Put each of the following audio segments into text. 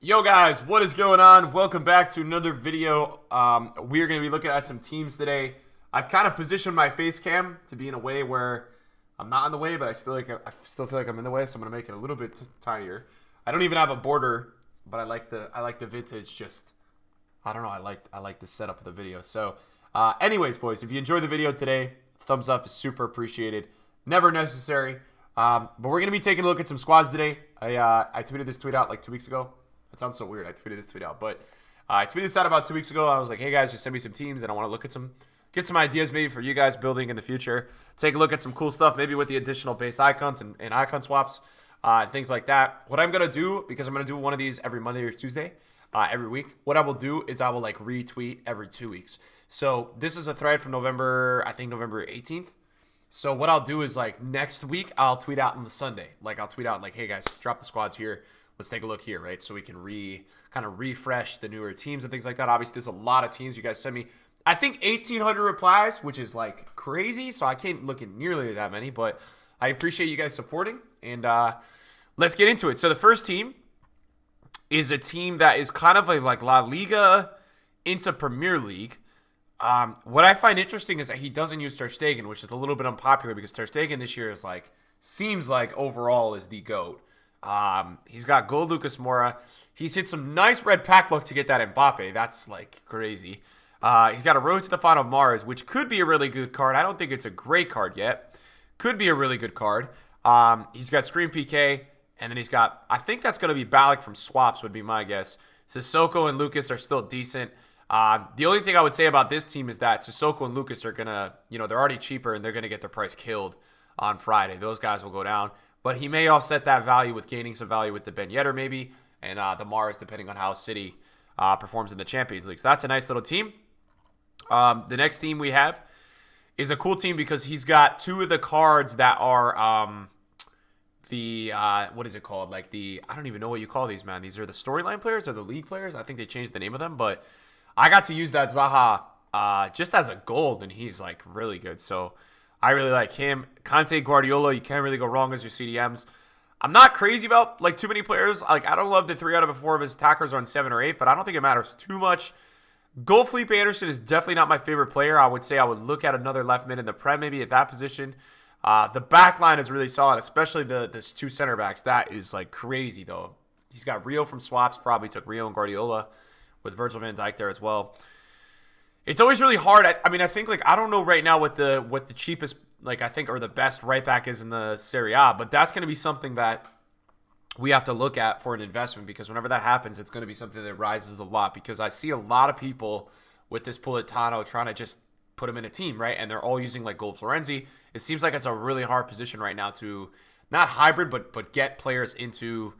Yo guys, what is going on? Welcome back to another video. We're going to be looking at some teams today. I've kind of positioned my face cam to be in a way where I'm not in the way, but I still feel like I'm in the way, so I'm going to make it a little bit tinier. I don't even have a border, but I like the vintage. Just I don't know. I like the setup of the video. So, anyways, boys, if you enjoyed the video today, thumbs up is super appreciated. Never necessary. But we're going to be taking a look at some squads today. I tweeted this tweet out like 2 weeks ago. That sounds so weird. I tweeted this tweet out, but I tweeted this out about 2 weeks ago. I was like, hey guys, just send me some teams, and I want to look at get some ideas maybe for you guys building in the future. Take a look at some cool stuff, maybe with the additional base icons and icon swaps, and things like that. What I'm going to do, because I'm going to do one of these every Monday or Tuesday, every week, what I will do is I will like retweet every 2 weeks. So this is a thread from November 18th. So what I'll do is like next week, I'll tweet out on the Sunday. Like I'll tweet out like, hey guys, drop the squads here. Let's take a look here, right? So we can kind of refresh the newer teams and things like that. Obviously, there's a lot of teams. You guys send me, I think, 1,800 replies, which is like crazy. So I can't look at nearly that many, but I appreciate you guys supporting. And let's get into it. So the first team is a team that is kind of like La Liga into Premier League. What I find interesting is that he doesn't use Ter Stegen, which is a little bit unpopular because Ter Stegen this year is seems like overall is the GOAT. He's got gold Lucas Moura. He's hit some nice red pack luck to get that Mbappe. That's like crazy. He's got a road to the final Mars, which could be a really good card. I don't think it's a great card yet. Could be a really good card. He's got Screen PK, and then he's got, I think that's going to be Ballack from swaps would be my guess. Sissoko and Lucas are still decent. The only thing I would say about this team is that Sissoko and Lucas are going to, they're already cheaper and they're going to get their price killed on Friday. Those guys will go down. But he may offset that value with gaining some value with the Ben Yedder maybe, and the Mars depending on how City performs in the Champions League. So that's a nice little team. The next team we have is a cool team because he's got two of the cards that are what is it called? Like I don't even know what you call these, man. These are the storyline players or the league players. I think they changed the name of them, but I got to use that Zaha just as a gold, and he's like really good. So I really like him. Conte, Guardiola, you can't really go wrong as your CDMs. I'm not crazy about like too many players. Like I don't love the 3 out of 4 of his attackers are on 7 or 8, but I don't think it matters too much. Goal Felipe Anderson is definitely not my favorite player. I would say I would look at another left mid in the Prem maybe at that position. The back line is really solid, especially this 2 center backs. That is like crazy though. He's got Rio from swaps, probably took Rio and Guardiola with Virgil van Dijk there as well. It's always really hard. I think like I don't know right now what the cheapest I think or the best right back is in the Serie A, but that's going to be something that we have to look at for an investment because whenever that happens, it's going to be something that rises a lot because I see a lot of people with this Politano trying to just put him in a team, right? And they're all using like Gold Florenzi. It seems like it's a really hard position right now to not hybrid but get players into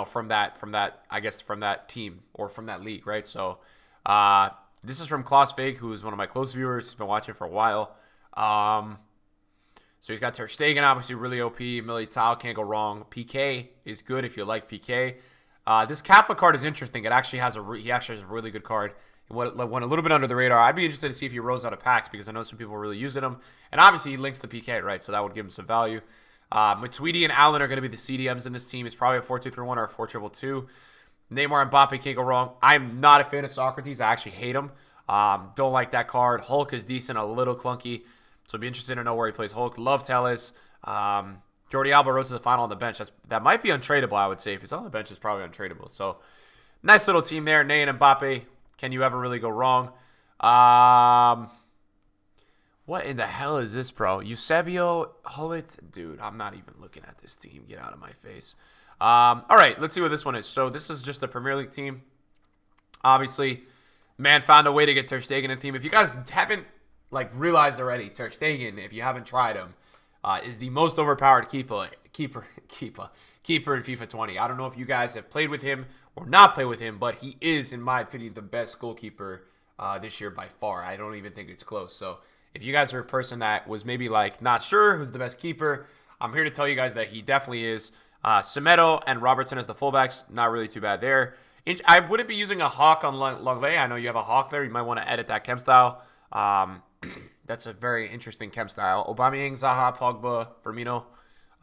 from that team or from that league, right? So this is from Klaus Fake, who is one of my close viewers. He's been watching for a while. So he's got Ter Stegen, obviously really OP. Militao, can't go wrong. PK is good if you like PK. This Kappa card is interesting. He actually has a really good card. It went a little bit under the radar. I'd be interested to see if he rolls out of packs because I know some people are really using him. And obviously he links to PK, right? So that would give him some value. Matuidi and Allen are going to be the CDMs in this team. It's probably a 4-2-3-1 or a 4-2-2-2. Neymar and Mbappe can't go wrong. I'm not a fan of Socrates. I actually hate him. Don't like that card. Hulk is decent, a little clunky. So I'd be interested to know where he plays Hulk. Love Telles. Jordi Alba rode to the final on the bench. That might be untradeable, I would say. If he's on the bench, it's probably untradeable. So nice little team there. Ney and Mbappe. Can you ever really go wrong? What in the hell is this, bro? Eusebio, Hullet. Dude, I'm not even looking at this team. Get out of my face. All right, let's see what this one is. So this is just the Premier League team. Obviously, man found a way to get Ter Stegen in the team. If you guys haven't realized already, Ter Stegen, if you haven't tried him, is the most overpowered keeper in FIFA 20. I don't know if you guys have played with him or not played with him, but he is, in my opinion, the best goalkeeper this year by far. I don't even think it's close. So if you guys are a person that was maybe not sure who's the best keeper, I'm here to tell you guys that he definitely is. Semedo and Robertson as the fullbacks, not really too bad there. I wouldn't be using a Hawk on Langley. I know you have a Hawk there. You might want to edit that chem style. That's a very interesting chem style. Aubameyang, Zaha, Pogba, Firmino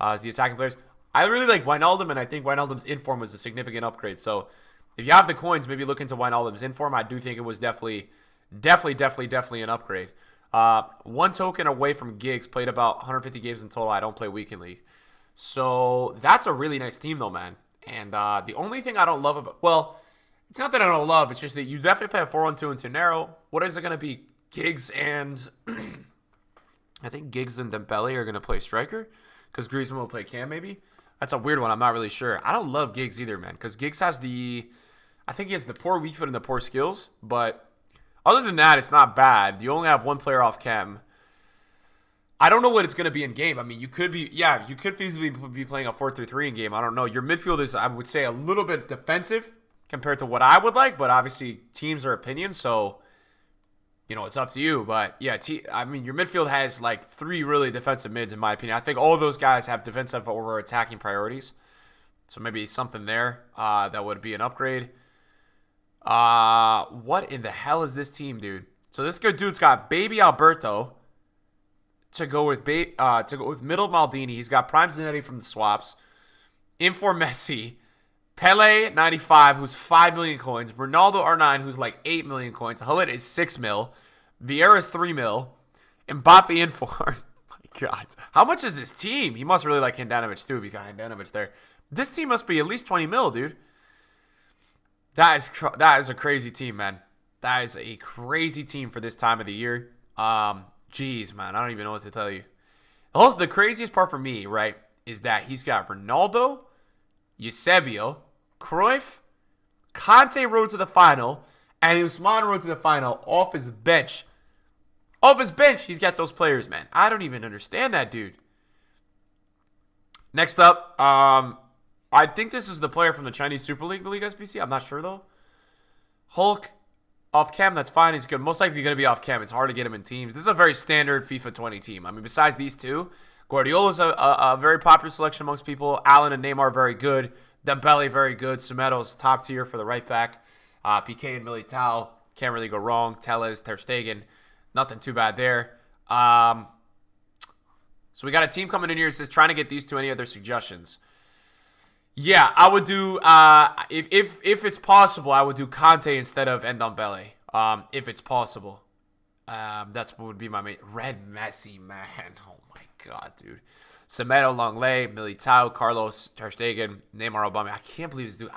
as the attacking players. I really like Wijnaldum, and I think Wijnaldum's inform was a significant upgrade. So If you have the coins, maybe look into Wijnaldum's inform. I do think it was definitely an upgrade. 1 token away from Giggs, played about 150 games in total. I don't play Weekend League. So that's a really nice team, though, man. And the only thing I don't love about... Well, it's not that I don't love. It's just that you definitely play a 4-1-2 into narrow. What is it going to be? Giggs and... I think Giggs and Dembele are going to play striker. Because Griezmann will play cam, maybe. That's a weird one. I'm not really sure. I don't love Giggs either, man. Because Giggs has the... I think he has the poor weak foot and the poor skills. But other than that, it's not bad. You only have 1 player off cam. I don't know what it's going to be in game. I mean, you could be... Yeah, you could feasibly be playing a 4-3-3 in game. I don't know. Your midfield is, I would say, a little bit defensive compared to what I would like. But obviously, teams are opinions. So, you know, it's up to you. But, yeah, I mean, your midfield has, like, 3 really defensive mids, in my opinion. I think all those guys have defensive over attacking priorities. So maybe something there that would be an upgrade. What in the hell is this team, dude? So this good dude's got Baby Alberto to go with Middle Maldini. He's got Prime Zanetti from the swaps. Infor Messi. Pele 95, who's 5 million coins. Ronaldo R9, who's like 8 million coins. Hullet is 6 mil. Vieira's 3 mil. Mbappe Infor. My God. How much is this team? He must really like Handanovic too if he's got Handanovic there. This team must be at least 20 mil, dude. That is a crazy team, man. That is a crazy team for this time of the year. Jeez, man, I don't even know what to tell you. Also, the craziest part for me, right, is that he's got Ronaldo, Eusebio, Cruyff, Conte rode to the final, and Usman rode to the final off his bench. Off his bench, he's got those players, man. I don't even understand that, dude. Next up, I think this is the player from the Chinese Super League, the Liga SBC. I'm not sure, though. Hulk, off cam, that's fine. He's good. Most likely going to be off cam. It's hard to get him in teams. This is a very standard FIFA 20 team. I mean, besides these two, Guardiola's a very popular selection amongst people. Allen and Neymar, very good. Dembele, very good. Sumeto's top tier for the right back. PK and Militao, can't really go wrong. Telles, Ter Stegen, nothing too bad there. So we got a team coming in here that says trying to get these to any other suggestions. Yeah, I would do, if it's possible, I would do Conte instead of Ndombele, if it's possible. That's what would be my main. Red Messi, man. Oh, my God, dude. Semedo, Longley, Militao, Carlos, Ter Stegen, Neymar, Aubameyang. I can't believe this dude.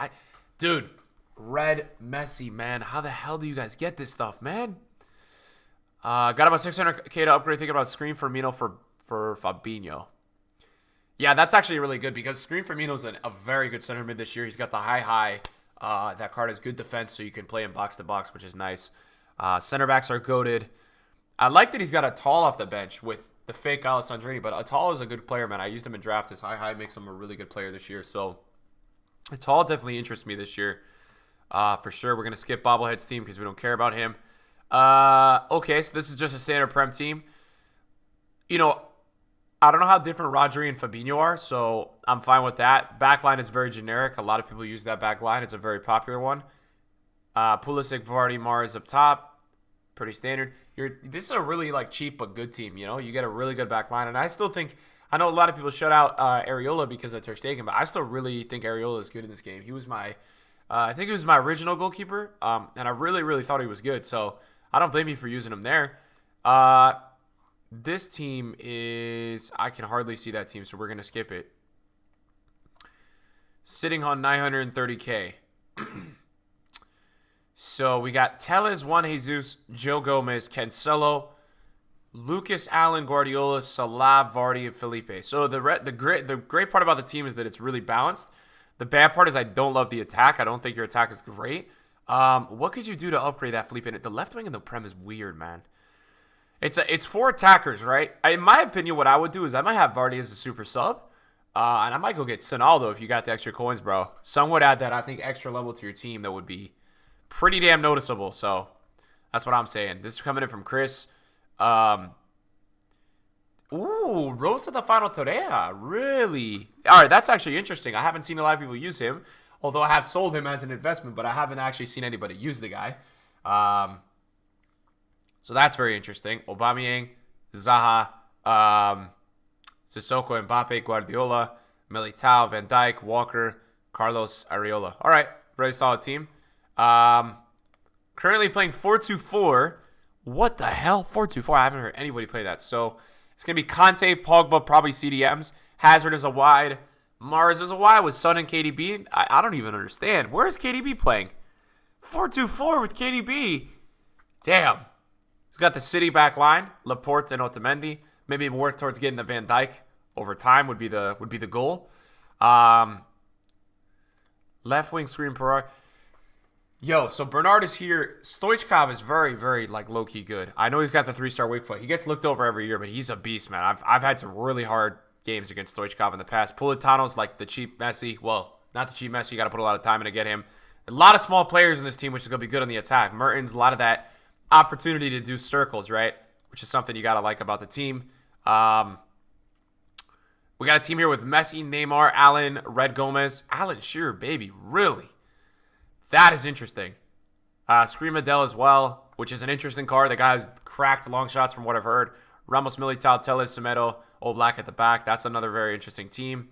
Dude, Red Messi, man. How the hell do you guys get this stuff, man? Got about 600K to upgrade. Thinking about Screen Firmino for Fabinho. Yeah, that's actually really good because Screen Firmino's a very good center mid this year. He's got the high. That card has good defense, so you can play him box to box, which is nice. Center backs are goated. I like that he's got a tall off the bench with the fake Alessandrini, but Atal is a good player, man. I used him in draft. His high makes him a really good player this year. So Atal definitely interests me this year. For sure. We're going to skip Bobblehead's team because we don't care about him. Okay, so this is just a standard Prem team. You know, I don't know how different Rodri and Fabinho are, so I'm fine with that. Backline is very generic. A lot of people use that backline. It's a very popular one. Pulisic, Vardy, Mars up top. Pretty standard. This is a really cheap but good team, you know? You get a really good backline, and I still think, I know a lot of people shut out Areola because of Ter Stegen, but I still really think Areola is good in this game. He was my, I think he was my original goalkeeper, and I really, really thought he was good, so I don't blame you for using him there. This team is, I can hardly see that team, so we're going to skip it. Sitting on 930K. So we got Telles, Juan Jesus, Joe Gomez, Cancelo, Lucas Allen, Guardiola, Salah, Vardy, and Felipe. So the great part about the team is that it's really balanced. The bad part is I don't love the attack. I don't think your attack is great. What could you do to upgrade that Felipe? The left wing in the Prem is weird, man. It's 4 attackers, right? In my opinion, what I would do is I might have Vardy as a super sub. And I might go get Sonaldo if you got the extra coins, bro. Some would add that, I think, extra level to your team that would be pretty damn noticeable. So that's what I'm saying. This is coming in from Chris. Ooh, Rose to the final Torreira. Really? All right, that's actually interesting. I haven't seen a lot of people use him. Although I have sold him as an investment, but I haven't actually seen anybody use the guy. So that's very interesting. Aubameyang, Zaha, Sissoko, Mbappe, Guardiola, Militao, Van Dijk, Walker, Carlos, Areola. All right, Very solid team. Currently playing 4-2-4. What the hell? 4-2-4. I haven't heard anybody play that. So it's going to be Conte, Pogba, probably CDMs. Hazard is a wide. Mars is a wide with Son and KDB. I don't even understand. Where is KDB playing? 4-2-4 with KDB. Damn. He's got the City back line. Laporte and Otamendi. Maybe work towards getting the Van Dijk over time would be the goal. Left wing screen Pereira. Yo, so Bernard is here. Stoichkov is very, very like low-key good. I know he's got the 3-star weak foot. He gets looked over every year, but he's a beast, man. I've had some really hard games against Stoichkov in the past. Politano's like the cheap Messi. Well, not the cheap Messi. You got to put a lot of time in to get him. A lot of small players in this team, which is going to be good on the attack. Mertens, a lot of that opportunity to do circles, right? Which is something you got to like about the team. We got a team here with Messi, Neymar, Allen, Red Gomez. Alan Shearer, baby. Really? That is interesting. Scream Adele as well, which is an interesting card. The guy has cracked long shots from what I've heard. Ramos, Militao, Telles, Semedo, Oblak at the back. That's another very interesting team.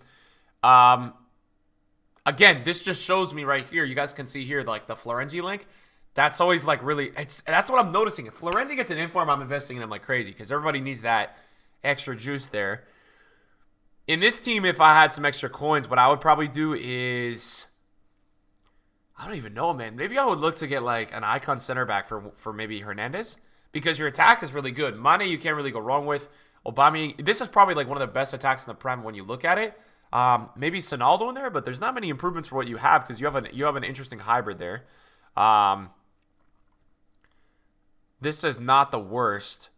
Again, this just shows me right here. You guys can see here like the Florenzi link. That's always like really, that's what I'm noticing. If Florenzi gets an inform, I'm investing in him like crazy because everybody needs that extra juice there. In this team, if I had some extra coins, what I would probably do is, I don't even know, man. Maybe I would look to get like an icon center back for maybe Hernandez because your attack is really good. Mane, you can't really go wrong with. Obama, this is probably like one of the best attacks in the Prem when you look at it. Maybe Sonaldo in there, but there's not many improvements for what you have because you have an interesting hybrid there. This is not the worst.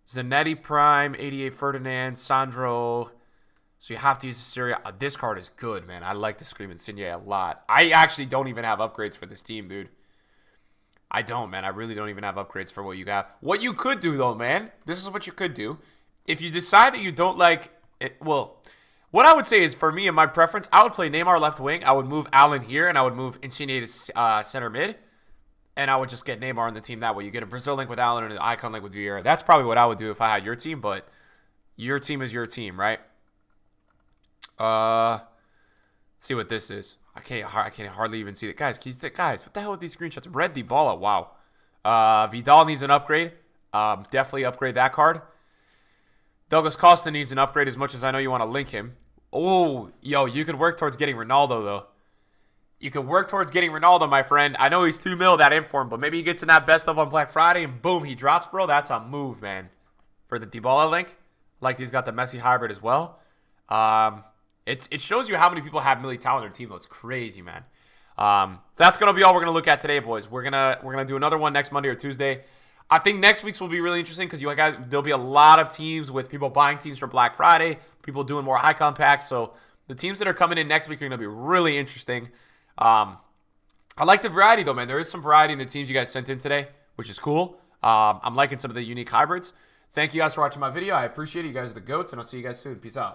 Zanetti Prime, 88 Ferdinand, Sandro. So you have to use the Syria. This card is good, man. I like to Scream Insigne a lot. I actually don't even have upgrades for this team, dude. I don't, man. I really don't even have upgrades for what you got. What you could do, though, man, this is what you could do. If you decide that you don't like it, well, what I would say is, for me and my preference, I would play Neymar left wing. I would move Allen here, and I would move Insigne to center mid. And I would just get Neymar on the team that way. You get a Brazil link with Allen and an icon link with Vieira. That's probably what I would do if I had your team, but your team is your team, right? Let's see what this is. I can't hardly even see it. Guys, what the hell with these screenshots? Red Dybala, wow. Vidal needs an upgrade. Definitely upgrade that card. Douglas Costa needs an upgrade as much as I know you want to link him. Oh, yo, you could work towards getting Ronaldo, though. You could work towards getting Ronaldo, my friend. I know he's 2 mil, that inform, but maybe he gets in that best of on Black Friday, and boom, he drops, bro. That's a move, man. For the Dybala link. Like, he's got the Messi hybrid as well. It shows you how many people have Militao on their team, though. It's crazy, man. So that's going to be all we're going to look at today, boys. We're gonna do another one next Monday or Tuesday. I think next week's will be really interesting because you guys, there'll be a lot of teams with people buying teams for Black Friday, people doing more icon packs. So the teams that are coming in next week are going to be really interesting. I like the variety, though, man. There is some variety in the teams you guys sent in today, which is cool. I'm liking some of the unique hybrids. Thank you guys for watching my video. I appreciate it. You guys are the GOATs, and I'll see you guys soon. Peace out.